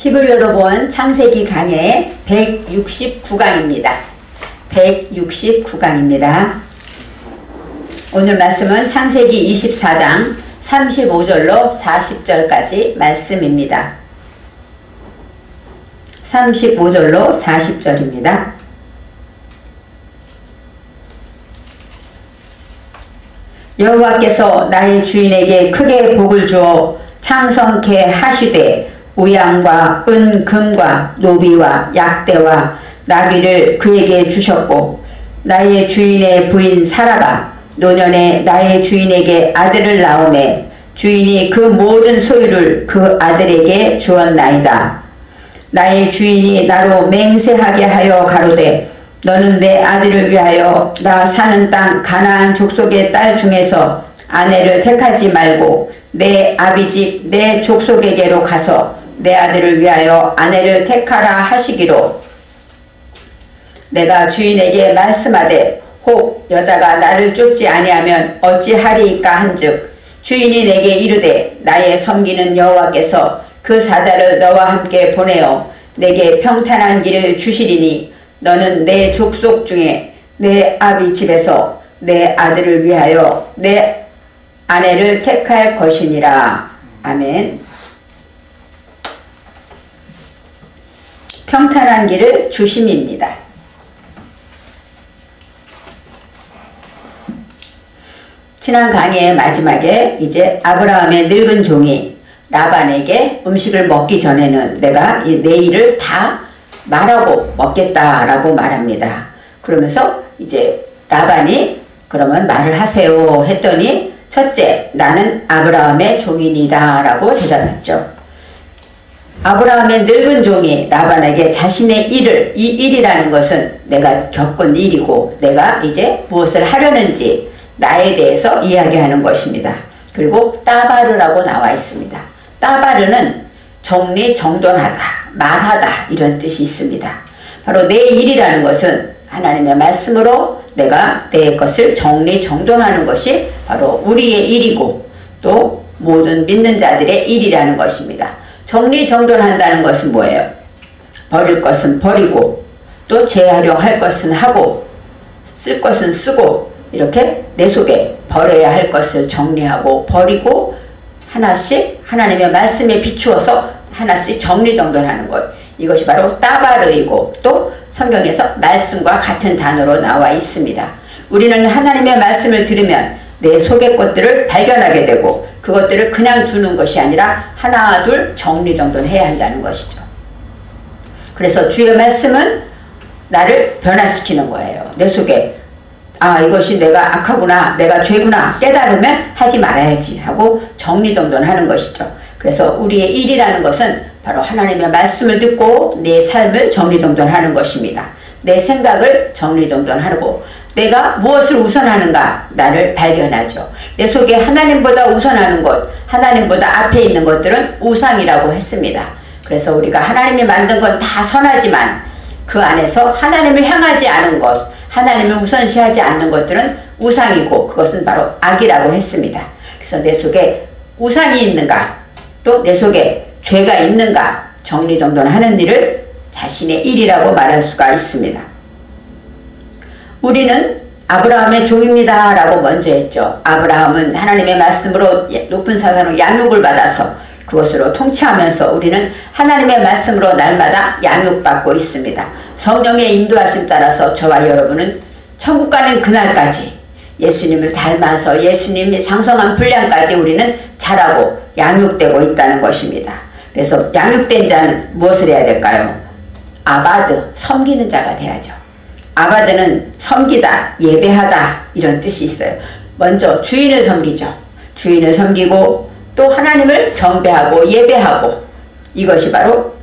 히브리어로 본 창세기 강의 169강입니다. 169강입니다. 오늘 말씀은 창세기 24장 35절로 40절까지 말씀입니다. 35절로 40절입니다. 여호와께서 나의 주인에게 크게 복을 주어 창성케 하시되 우양과 은, 금과 노비와 약대와 나귀를 그에게 주셨고 나의 주인의 부인 사라가 노년에 나의 주인에게 아들을 낳음에 주인이 그 모든 소유를 그 아들에게 주었나이다. 나의 주인이 나로 맹세하게 하여 가로되 너는 내 아들을 위하여 나 사는 땅 가나안 족속의 딸 중에서 아내를 택하지 말고 내 아비집 내 족속에게로 가서 내 아들을 위하여 아내를 택하라 하시기로 내가 주인에게 말씀하되 혹 여자가 나를 쫓지 아니하면 어찌하리이까 한즉 주인이 내게 이르되 나의 섬기는 여호와께서 그 사자를 너와 함께 보내어 내게 평탄한 길을 주시리니 너는 내 족속 중에 내 아비 집에서 내 아들을 위하여 내 아내를 택할 것이니라. 아멘. 평탄한 길을 주심입니다. 지난 강의의 마지막에 이제 아브라함의 늙은 종이 라반에게 음식을 먹기 전에는 내가 내 일을 다 말하고 먹겠다라고 말합니다. 그러면서 이제 라반이 그러면 말을 하세요 했더니 첫째, 나는 아브라함의 종이니다 라고 대답했죠. 아브라함의 늙은 종이 라반에게 자신의 일을, 이 일이라는 것은 내가 겪은 일이고 내가 이제 무엇을 하려는지 나에 대해서 이야기하는 것입니다. 그리고 따바르라고 나와 있습니다. 따바르는 정리정돈하다, 말하다 이런 뜻이 있습니다. 바로 내 일이라는 것은 하나님의 말씀으로 내가 내 것을 정리정돈하는 것이 바로 우리의 일이고 또 모든 믿는 자들의 일이라는 것입니다. 정리정돈한다는 것은 뭐예요? 버릴 것은 버리고 또 재활용할 것은 하고 쓸 것은 쓰고 이렇게 내 속에 버려야 할 것을 정리하고 버리고 하나씩 하나님의 말씀에 비추어서 하나씩 정리정돈하는 것, 이것이 바로 따바르이고 또 성경에서 말씀과 같은 단어로 나와 있습니다. 우리는 하나님의 말씀을 들으면 내 속의 것들을 발견하게 되고 그것들을 그냥 두는 것이 아니라 하나 둘 정리정돈해야 한다는 것이죠. 그래서 주의 말씀은 나를 변화시키는 거예요. 내 속에 이것이 내가 악하구나, 내가 죄구나 깨달으면 하지 말아야지 하고 정리정돈하는 것이죠. 그래서 우리의 일이라는 것은 바로 하나님의 말씀을 듣고 내 삶을 정리정돈하는 것입니다. 내 생각을 정리정돈하고 내가 무엇을 우선하는가 나를 발견하죠. 내 속에 하나님보다 우선하는 것, 하나님보다 앞에 있는 것들은 우상이라고 했습니다. 그래서 우리가 하나님이 만든 건 다 선하지만 그 안에서 하나님을 향하지 않은 것, 하나님을 우선시하지 않는 것들은 우상이고 그것은 바로 악이라고 했습니다. 그래서 내 속에 우상이 있는가 또 내 속에 죄가 있는가 정리정돈하는 일을 자신의 일이라고 말할 수가 있습니다. 우리는 아브라함의 종입니다 라고 먼저 했죠. 아브라함은 하나님의 말씀으로 높은 사사로 양육을 받아서 그것으로 통치하면서 우리는 하나님의 말씀으로 날마다 양육받고 있습니다. 성령의 인도하심 따라서 저와 여러분은 천국 가는 그날까지 예수님을 닮아서 예수님의 장성한 분량까지 우리는 자라고 양육되고 있다는 것입니다. 그래서 양육된 자는 무엇을 해야 될까요? 아바드, 섬기는 자가 돼야죠. 아바드는 섬기다, 예배하다 이런 뜻이 있어요. 먼저 주인을 섬기죠. 주인을 섬기고 또 하나님을 경배하고 예배하고 이것이 바로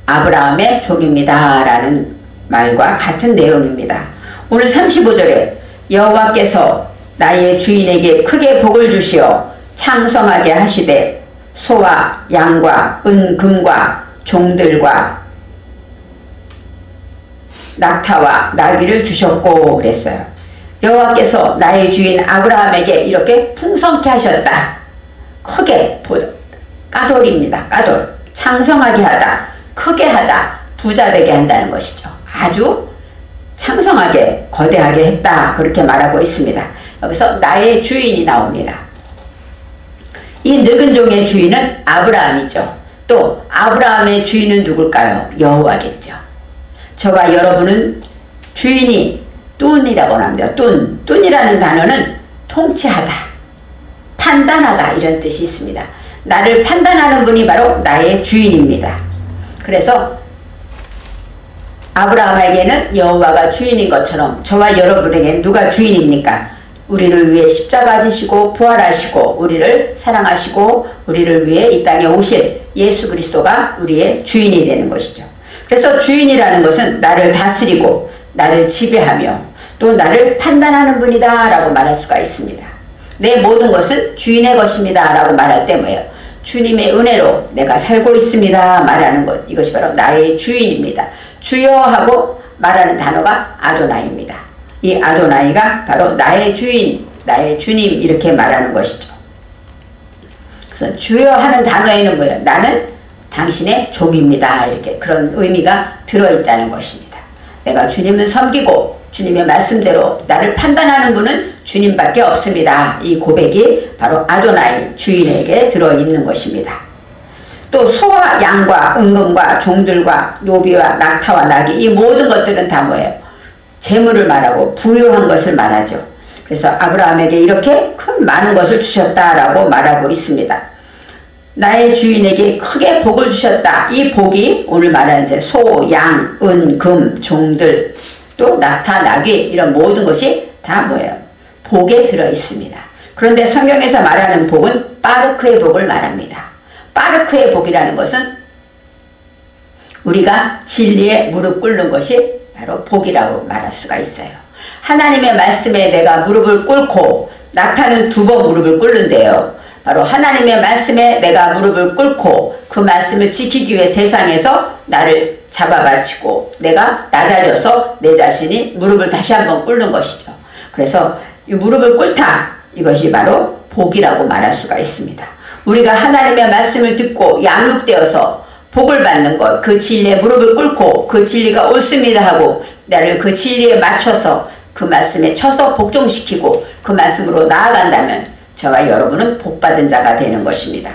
아브라함의 종입니다 라는 말과 같은 내용입니다. 오늘 35절에 여호와께서 나의 주인에게 크게 복을 주시어 창성하게 하시되 소와 양과 은, 금과 종들과 낙타와 나귀를 주셨고 그랬어요. 여호와께서 나의 주인 아브라함에게 이렇게 풍성케 하셨다. 크게 까돌입니다. 까돌. 창성하게 하다, 크게 하다, 부자되게 한다는 것이죠. 아주 창성하게 거대하게 했다 그렇게 말하고 있습니다. 여기서 나의 주인이 나옵니다. 이 늙은 종의 주인은 아브라함이죠. 또 아브라함의 주인은 누굴까요? 여호와겠죠. 저와 여러분은 주인이 뚠이라고 합니다. 뚠이라는 단어는 통치하다, 판단하다 이런 뜻이 있습니다. 나를 판단하는 분이 바로 나의 주인입니다. 그래서 아브라함에게는 여호와가 주인인 것처럼 저와 여러분에게는 누가 주인입니까? 우리를 위해 십자가 지시고 부활하시고 우리를 사랑하시고 우리를 위해 이 땅에 오실 예수 그리스도가 우리의 주인이 되는 것이죠. 그래서 주인이라는 것은 나를 다스리고 나를 지배하며 또 나를 판단하는 분이다 라고 말할 수가 있습니다. 내 모든 것은 주인의 것입니다 라고 말할 때 뭐예요? 주님의 은혜로 내가 살고 있습니다 말하는 것, 이것이 바로 나의 주인입니다. 주여 하고 말하는 단어가 아도나이입니다. 이 아도나이가 바로 나의 주인, 나의 주님 이렇게 말하는 것이죠. 그래서 주여 하는 단어에는 뭐예요? 나는 당신의 종입니다. 이렇게 그런 의미가 들어있다는 것입니다. 내가 주님을 섬기고 주님의 말씀대로 나를 판단하는 분은 주님밖에 없습니다. 이 고백이 바로 아도나이 주인에게 들어있는 것입니다. 또 소와 양과 은금과 종들과 노비와 낙타와 나귀 이 모든 것들은 다 뭐예요? 재물을 말하고 부유한 것을 말하죠. 그래서 아브라함에게 이렇게 큰 많은 것을 주셨다라고 말하고 있습니다. 나의 주인에게 크게 복을 주셨다. 이 복이 오늘 말하는 소, 양, 은, 금, 종들 또 낙타, 나귀 이런 모든 것이 다 뭐예요? 복에 들어 있습니다. 그런데 성경에서 말하는 복은 바르크의 복을 말합니다. 바르크의 복이라는 것은 우리가 진리에 무릎 꿇는 것이 바로 복이라고 말할 수가 있어요. 하나님의 말씀에 내가 무릎을 꿇고 낙타는 2번 무릎을 꿇는데요. 바로 하나님의 말씀에 내가 무릎을 꿇고 그 말씀을 지키기 위해 세상에서 나를 잡아바치고 내가 낮아져서 내 자신이 무릎을 다시 한번 꿇는 것이죠. 그래서 이 무릎을 꿇다 이것이 바로 복이라고 말할 수가 있습니다. 우리가 하나님의 말씀을 듣고 양육되어서 복을 받는 것, 그 진리에 무릎을 꿇고 그 진리가 옳습니다 하고 나를 그 진리에 맞춰서 그 말씀에 쳐서 복종시키고 그 말씀으로 나아간다면 저와 여러분은 복받은 자가 되는 것입니다.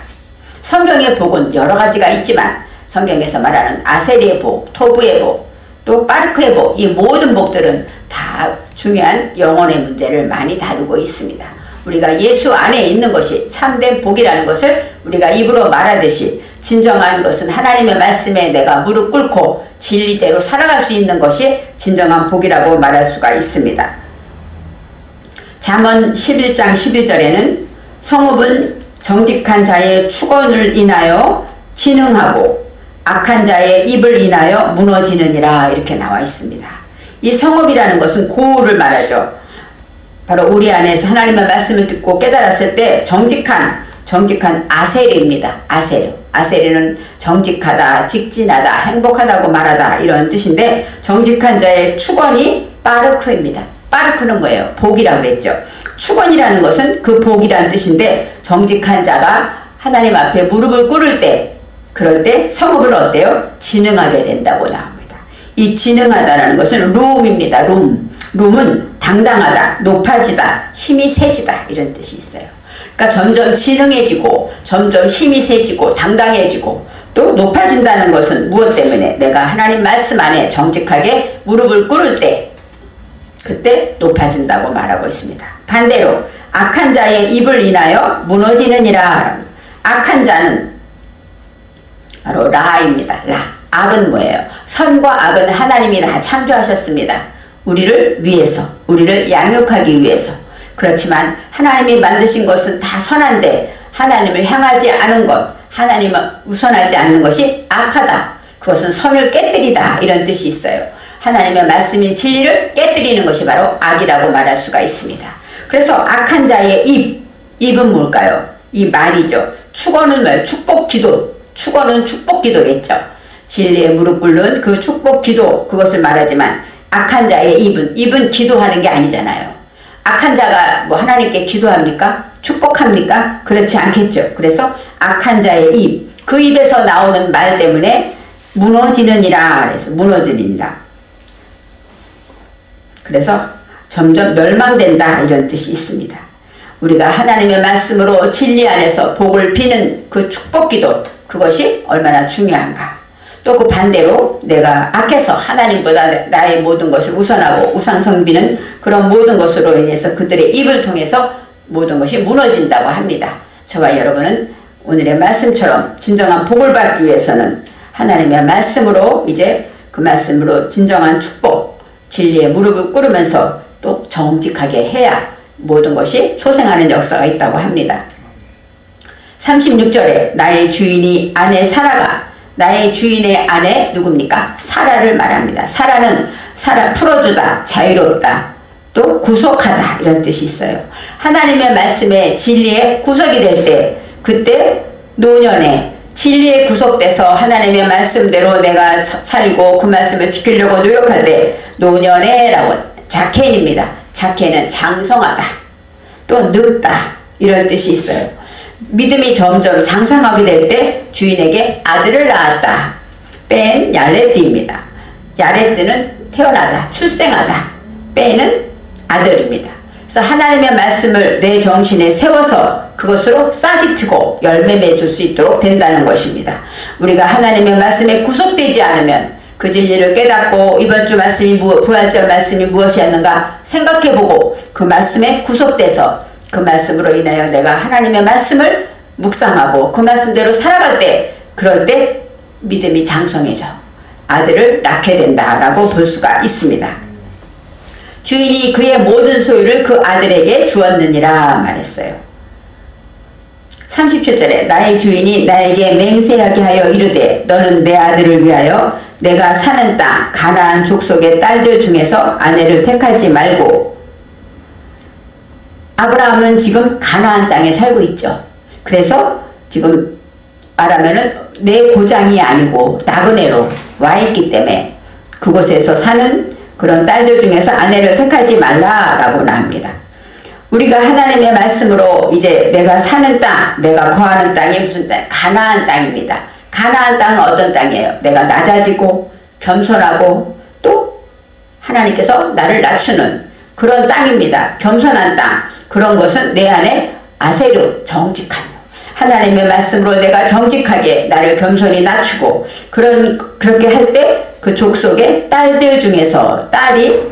성경의 복은 여러 가지가 있지만 성경에서 말하는 아세리의 복, 토부의 복, 또 바르크의 복, 이 모든 복들은 다 중요한 영혼의 문제를 많이 다루고 있습니다. 우리가 예수 안에 있는 것이 참된 복이라는 것을 우리가 입으로 말하듯이 진정한 것은 하나님의 말씀에 내가 무릎 꿇고 진리대로 살아갈 수 있는 것이 진정한 복이라고 말할 수가 있습니다. 잠언 11장 11절에는 성읍은 정직한 자의 축원을 인하여 진흥하고 악한 자의 입을 인하여 무너지느니라 이렇게 나와 있습니다. 이 성읍이라는 것은 고울을 말하죠. 바로 우리 안에서 하나님의 말씀을 듣고 깨달았을 때 정직한 아세리입니다. 아세리는 정직하다, 직진하다, 행복하다고 말하다 이런 뜻인데 정직한 자의 축원이 바르크입니다. 바르크는 뭐예요? 복이라고 그랬죠. 축원이라는 것은 그 복이라는 뜻인데 정직한 자가 하나님 앞에 무릎을 꿇을 때 그럴 때 성읍은 어때요? 진흥하게 된다고 나옵니다. 이 진흥하다라는 것은 룸입니다. 룸은 당당하다, 높아지다, 힘이 세지다 이런 뜻이 있어요. 그러니까 점점 진흥해지고 점점 힘이 세지고 당당해지고 또 높아진다는 것은 무엇 때문에? 내가 하나님 말씀 안에 정직하게 무릎을 꿇을 때 그때 높아진다고 말하고 있습니다. 반대로 악한 자의 입을 인하여 무너지느니라. 악한 자는 바로 라입니다. 악은 뭐예요? 선과 악은 하나님이 다 창조하셨습니다. 우리를 위해서, 우리를 양육하기 위해서. 그렇지만 하나님이 만드신 것은 다 선한데 하나님을 향하지 않은 것, 하나님을 우선하지 않는 것이 악하다. 그것은 선을 깨뜨리다 이런 뜻이 있어요. 하나님의 말씀인 진리를 깨뜨리는 것이 바로 악이라고 말할 수가 있습니다. 그래서 악한 자의 입은 뭘까요? 이 말이죠. 축원은 뭐예요? 축복기도. 축원은 축복기도겠죠. 진리에 무릎 꿇는 그 축복기도 그것을 말하지만 악한 자의 입은 기도하는 게 아니잖아요. 악한 자가 뭐 하나님께 기도합니까? 축복합니까? 그렇지 않겠죠. 그래서 악한 자의 입, 그 입에서 나오는 말 때문에 무너지느니라. 그래서 무너지느니라. 그래서 점점 멸망된다 이런 뜻이 있습니다. 우리가 하나님의 말씀으로 진리 안에서 복을 비는 그 축복기도 그것이 얼마나 중요한가. 또 그 반대로 내가 악해서 하나님보다 나의 모든 것을 우선하고 우상 섬기는 그런 모든 것으로 인해서 그들의 입을 통해서 모든 것이 무너진다고 합니다. 저와 여러분은 오늘의 말씀처럼 진정한 복을 받기 위해서는 하나님의 말씀으로 이제 그 말씀으로 진정한 축복 진리에 무릎을 꿇으면서 또 정직하게 해야 모든 것이 소생하는 역사가 있다고 합니다. 36절에 나의 주인이 아내 사라가 나의 주인의 아내 누굽니까? 사라를 말합니다. 사라는 풀어주다, 자유롭다, 또 구속하다 이런 뜻이 있어요. 하나님의 말씀에 진리에 구속이 될 때 그때 노년에 진리에 구속돼서 하나님의 말씀대로 내가 살고 그 말씀을 지키려고 노력할 때 노년에 라고 자케인입니다. 자케는 장성하다, 또 늙다 이런 뜻이 있어요. 믿음이 점점 장성하게 될 때 주인에게 아들을 낳았다. 뺀 야레드입니다. 야레드는 태어나다, 출생하다. 뺀은 아들입니다. 그래서 하나님의 말씀을 내 정신에 세워서 그것으로 싹이 트고 열매 맺을 수 있도록 된다는 것입니다. 우리가 하나님의 말씀에 구속되지 않으면 그 진리를 깨닫고 이번 주 말씀이 부활절 말씀이 무엇이었는가 생각해보고 그 말씀에 구속돼서 그 말씀으로 인하여 내가 하나님의 말씀을 묵상하고 그 말씀대로 살아갈 때 그럴 때 믿음이 장성해져 아들을 낳게 된다라고 볼 수가 있습니다. 주인이 그의 모든 소유를 그 아들에게 주었느니라 말했어요. 37절에 나의 주인이 나에게 맹세하게 하여 이르되 너는 내 아들을 위하여 내가 사는 땅 가나안 족속의 딸들 중에서 아내를 택하지 말고. 아브라함은 지금 가나안 땅에 살고 있죠. 그래서 지금 말하면은 내 고장이 아니고 나그네로 와 있기 때문에 그곳에서 사는 그런 딸들 중에서 아내를 택하지 말라라고 합니다. 우리가 하나님의 말씀으로 이제 내가 사는 땅, 내가 거하는 땅이 무슨 땅? 가나안 땅입니다. 가나안 땅은 어떤 땅이에요? 내가 낮아지고 겸손하고 또 하나님께서 나를 낮추는 그런 땅입니다. 겸손한 땅. 그런 것은 내 안에 아세르, 정직한 하나님의 말씀으로 내가 정직하게 나를 겸손히 낮추고 그렇게 할 때 그 족속의 딸들 중에서 딸이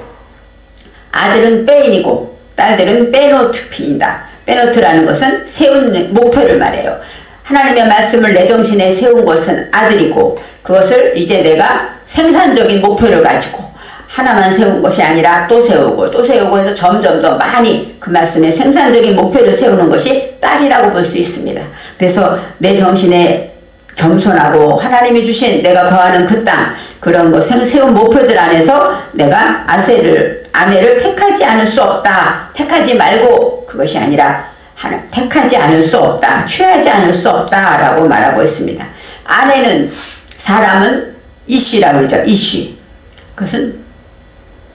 아들은 빼인이고 딸들은 빼노트피이다. 빼노트라는 것은 세운 목표를 말해요. 하나님의 말씀을 내 정신에 세운 것은 아들이고 그것을 이제 내가 생산적인 목표를 가지고 하나만 세운 것이 아니라 또 세우고 또 세우고 해서 점점 더 많이 그 말씀에 생산적인 목표를 세우는 것이 딸이라고 볼 수 있습니다. 그래서 내 정신에 겸손하고 하나님이 주신 내가 거하는 그 땅 그런 거 세운 목표들 안에서 내가 아내를 택하지 않을 수 없다. 택하지 말고 그것이 아니라 택하지 않을 수 없다. 취하지 않을 수 없다 라고 말하고 있습니다. 아내는 사람은 이쉬라고 그러죠. 이쉬. 그것은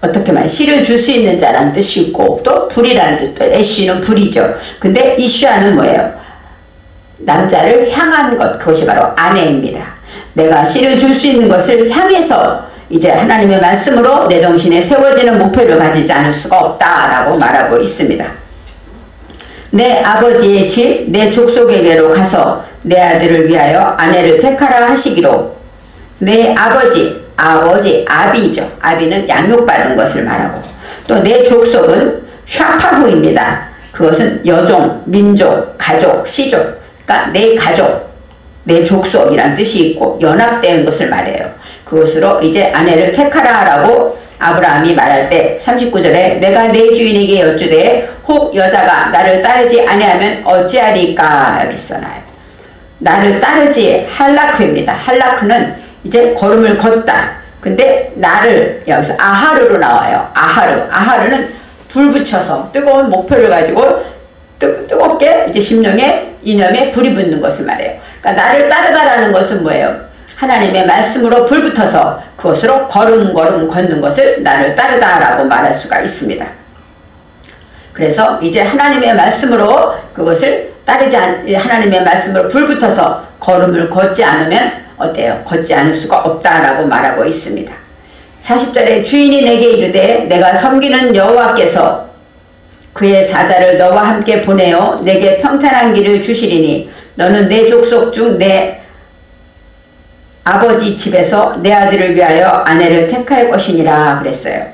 어떻게 말해? 씨를 줄 수 있는 자라는 뜻이 있고 또 불이라는 뜻도 애쉬는 불이죠. 근데 이쉬아는 뭐예요? 남자를 향한 것, 그것이 바로 아내입니다. 내가 씨를 줄 수 있는 것을 향해서 이제 하나님의 말씀으로 내 정신에 세워지는 목표를 가지지 않을 수가 없다라고 말하고 있습니다. 내 아버지의 집, 내 족속에게로 가서 내 아들을 위하여 아내를 택하라 하시기로. 내 아버지, 아비죠. 아비는 양육받은 것을 말하고 또 내 족속은 샤파후입니다. 그것은 여종, 민족, 가족, 시족 그러니까 내 가족, 내 족속이란 뜻이 있고 연합된 것을 말해요. 그것으로 이제 아내를 택하라 라고 아브라함이 말할 때 39절에 내가 내 주인에게 여쭈되 혹 여자가 나를 따르지 아니하면 어찌하리까 여기 써놔요. 나를 따르지 할라크입니다. 할라크는 이제 걸음을 걷다. 근데 나를 여기서 아하르로 나와요. 아하르는 불 붙여서 뜨거운 목표를 가지고 뜨겁게 이제 심령에 이념에 불이 붙는 것을 말해요. 그러니까 나를 따르다라는 것은 뭐예요? 하나님의 말씀으로 불 붙어서 그것으로 걸음걸음 걷는 것을 나를 따르다라고 말할 수가 있습니다. 그래서 이제 하나님의 말씀으로 그것을 하나님의 말씀으로 불붙어서 걸음을 걷지 않으면 어때요? 걷지 않을 수가 없다라고 말하고 있습니다. 40절에 주인이 내게 이르되 내가 섬기는 여호와께서 그의 사자를 너와 함께 보내어 내게 평탄한 길을 주시리니 너는 내 족속 중 내 아버지 집에서 내 아들을 위하여 아내를 택할 것이니라 그랬어요.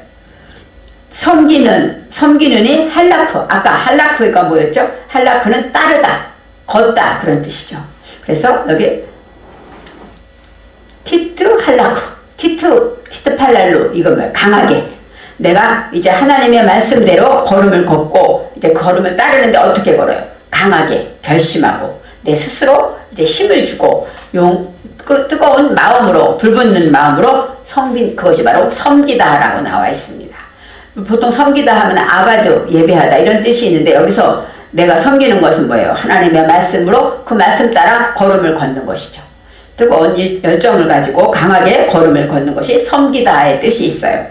섬기는이 할라크. 아까 할라크가 뭐였죠? 할라크는 따르다, 걷다 그런 뜻이죠. 그래서 여기 티트 할라크, 티트 팔랄루 이거 뭐예요? 강하게. 내가 이제 하나님의 말씀대로 걸음을 걷고 이제 걸음을 따르는데 어떻게 걸어요? 강하게 결심하고 내 스스로 이제 힘을 주고 그 뜨거운 마음으로 불붙는 마음으로 그것이 바로 섬기다라고 나와 있습니다. 보통 섬기다 하면 아바드 예배하다 이런 뜻이 있는데 여기서 내가 섬기는 것은 뭐예요? 하나님의 말씀으로 그 말씀 따라 걸음을 걷는 것이죠. 뜨거운 열정을 가지고 강하게 걸음을 걷는 것이 섬기다의 뜻이 있어요.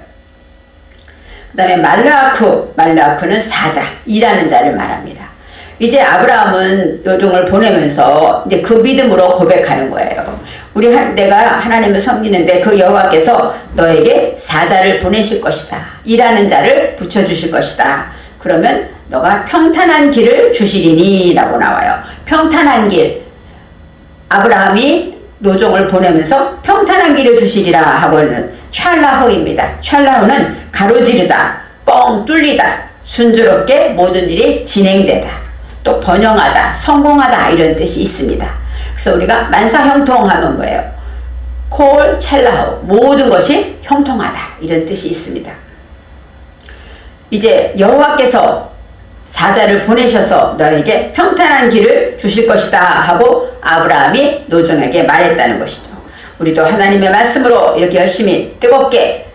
그 다음에 말라크는 사자, 일하는 자를 말합니다. 이제 아브라함은 요종을 보내면서 이제 그 믿음으로 고백하는 거예요. 내가 하나님을 섬기는데 그 여호와께서 너에게 사자를 보내실 것이다. 일하는 자를 붙여주실 것이다. 그러면 너가 평탄한 길을 주시리니 라고 나와요. 평탄한 길. 아브라함이 노종을 보내면서 평탄한 길을 주시리라 하고는 샬라흐입니다. 샬라흐는 가로지르다, 뻥 뚫리다, 순조롭게 모든 일이 진행되다. 또 번영하다, 성공하다 이런 뜻이 있습니다. 그래서 우리가 만사형통하면 뭐예요? 콜 찰라우 모든 것이 형통하다 이런 뜻이 있습니다. 이제 여호와께서 사자를 보내셔서 너에게 평탄한 길을 주실 것이다 하고 아브라함이 노종에게 말했다는 것이죠. 우리도 하나님의 말씀으로 이렇게 열심히 뜨겁게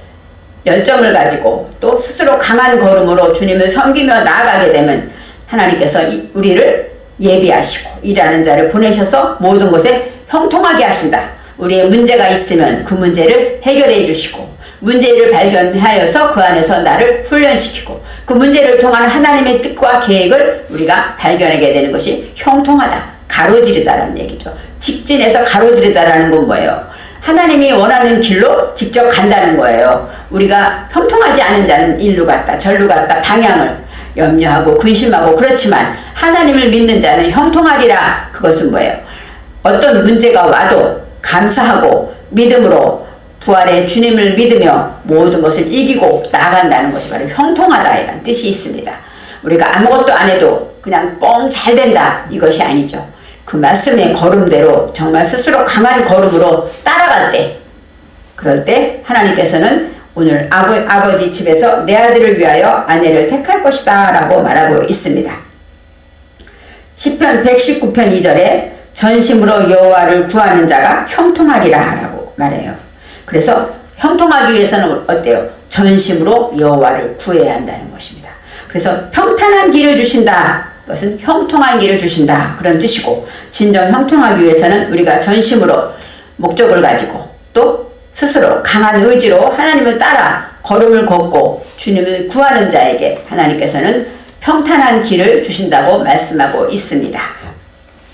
열정을 가지고 또 스스로 강한 걸음으로 주님을 섬기며 나아가게 되면 하나님께서 우리를 예비하시고 일하는 자를 보내셔서 모든 것에 형통하게 하신다. 우리의 문제가 있으면 그 문제를 해결해 주시고 문제를 발견하여서 그 안에서 나를 훈련시키고 그 문제를 통한 하나님의 뜻과 계획을 우리가 발견하게 되는 것이 형통하다. 가로지르다라는 얘기죠. 직진해서 가로지르다라는 건 뭐예요? 하나님이 원하는 길로 직접 간다는 거예요. 우리가 형통하지 않은 자는 일로 갔다 절로 갔다 방향을 염려하고 근심하고 그렇지만 하나님을 믿는 자는 형통하리라. 그것은 뭐예요? 어떤 문제가 와도 감사하고 믿음으로 부활의 주님을 믿으며 모든 것을 이기고 나아간다는 것이 바로 형통하다 이런 뜻이 있습니다. 우리가 아무것도 안 해도 그냥 뻥 잘 된다 이것이 아니죠. 그 말씀의 걸음대로 정말 스스로 강한 걸음으로 따라갈 때 그럴 때 하나님께서는 오늘 아버지 집에서 내 아들을 위하여 아내를 택할 것이다 라고 말하고 있습니다. 시편 119편 2절에 전심으로 여호와를 구하는 자가 형통하리라 라고 말해요. 그래서 형통하기 위해서는 어때요? 전심으로 여호와를 구해야 한다는 것입니다. 그래서 평탄한 길을 주신다. 그것은 형통한 길을 주신다. 그런 뜻이고 진정 형통하기 위해서는 우리가 전심으로 목적을 가지고 또 스스로 강한 의지로 하나님을 따라 걸음을 걷고 주님을 구하는 자에게 하나님께서는 평탄한 길을 주신다고 말씀하고 있습니다.